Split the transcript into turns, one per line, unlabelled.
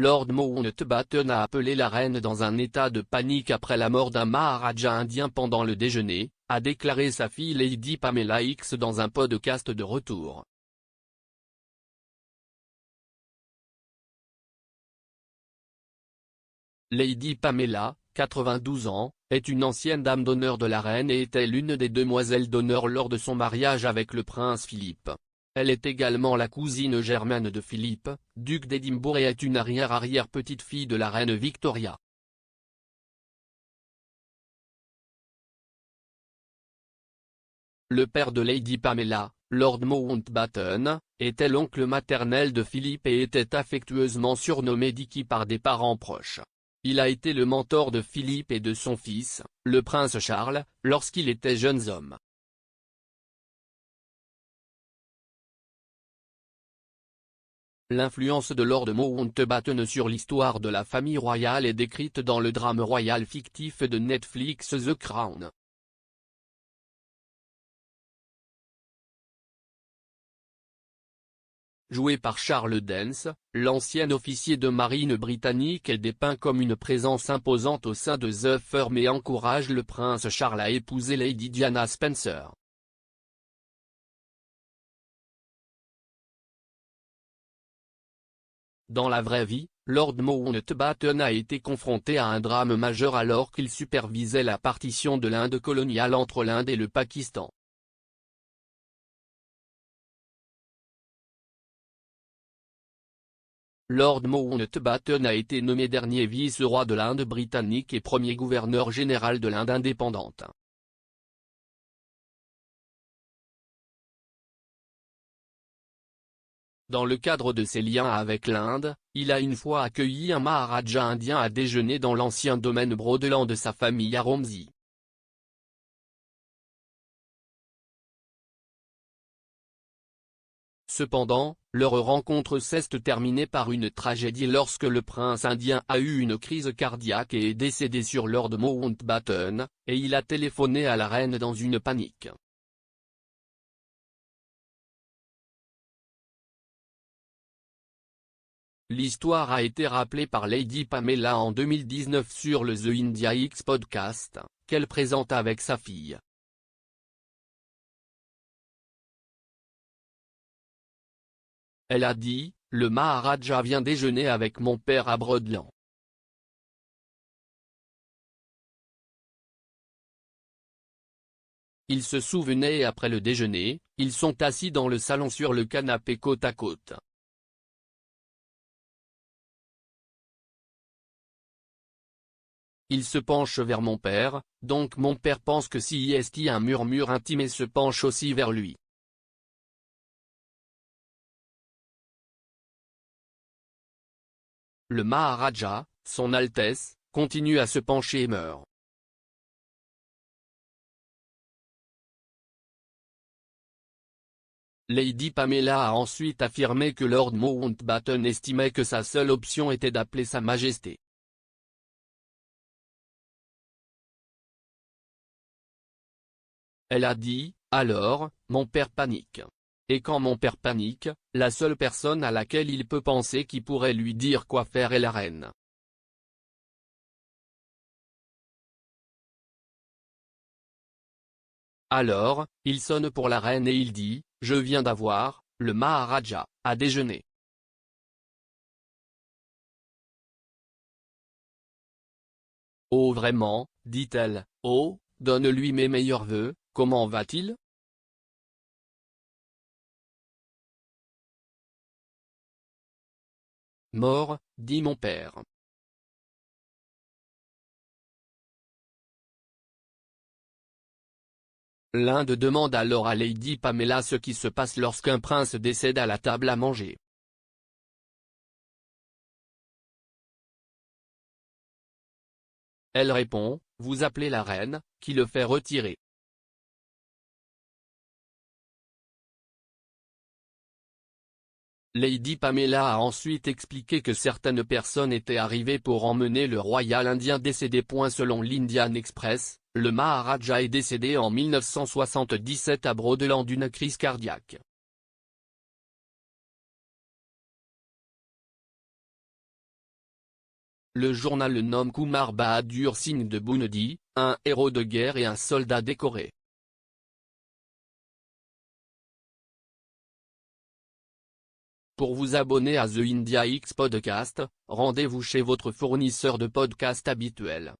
Lord Mountbatten a appelé la reine dans un état de panique après la mort d'un Maharaja indien pendant le déjeuner, a déclaré sa fille Lady Pamela X dans un podcast de retour. Lady Pamela, 92 ans, est une ancienne dame d'honneur de la reine et était l'une des demoiselles d'honneur lors de son mariage avec le prince Philippe. Elle est également la cousine germaine de Philippe, duc d'Édimbourg et est une arrière-arrière-petite-fille de la reine Victoria. Le père de Lady Pamela, Lord Mountbatten, était l'oncle maternel de Philippe et était affectueusement surnommé Dicky par des parents proches. Il a été le mentor de Philippe et de son fils, le prince Charles, lorsqu'ils étaient jeunes hommes. L'influence de Lord Mountbatten sur l'histoire de la famille royale est décrite dans le drame royal fictif de Netflix The Crown. Joué par Charles Dance, l'ancien officier de marine britannique est dépeint comme une présence imposante au sein de The Firm et encourage le prince Charles à épouser Lady Diana Spencer. Dans la vraie vie, Lord Mountbatten a été confronté à un drame majeur alors qu'il supervisait la partition de l'Inde coloniale entre l'Inde et le Pakistan. Lord Mountbatten a été nommé dernier vice-roi de l'Inde britannique et premier gouverneur général de l'Inde indépendante. Dans le cadre de ses liens avec l'Inde, il a une fois accueilli un Maharaja indien à déjeuner dans l'ancien domaine brodelant de sa famille à Romsey. Cependant, leur rencontre s'est terminée par une tragédie lorsque le prince indien a eu une crise cardiaque et est décédé sur Lord Mountbatten, et il a téléphoné à la reine dans une panique. L'histoire a été rappelée par Lady Pamela en 2019 sur le The India X podcast, qu'elle présente avec sa fille. Elle a dit, « Le Maharaja vient déjeuner avec mon père à Broadland. Ils se souvenaient et après le déjeuner, ils sont assis dans le salon sur le canapé côte à côte. Il se penche vers mon père, donc mon père pense que si est un murmure intime et se penche aussi vers lui. Le Maharaja, son Altesse, continue à se pencher et meurt. Lady Pamela a ensuite affirmé que Lord Mountbatten estimait que sa seule option était d'appeler Sa Majesté. Elle a dit, « Alors, mon père panique. Et quand mon père panique, la seule personne à laquelle il peut penser qui pourrait lui dire quoi faire est la reine. » Alors, il sonne pour la reine et il dit, « Je viens d'avoir, le Maharaja, à déjeuner. » « Oh vraiment, dit-elle, oh, donne-lui mes meilleurs vœux, comment va-t-il ? » Mort, dit mon père. L'Inde demande alors à Lady Pamela ce qui se passe lorsqu'un prince décède à la table à manger. Elle répond, « Vous appelez la reine, qui le fait retirer. » Lady Pamela a ensuite expliqué que certaines personnes étaient arrivées pour emmener le royal indien décédé. Selon l'Indian Express, le Maharaja est décédé en 1977 à Broadland d'une crise cardiaque. Le journal le nomme Kumar Bahadur Singh de Bunudi, un héros de guerre et un soldat décoré. Pour vous abonner à The India X Podcast, rendez-vous chez votre fournisseur de podcast habituel.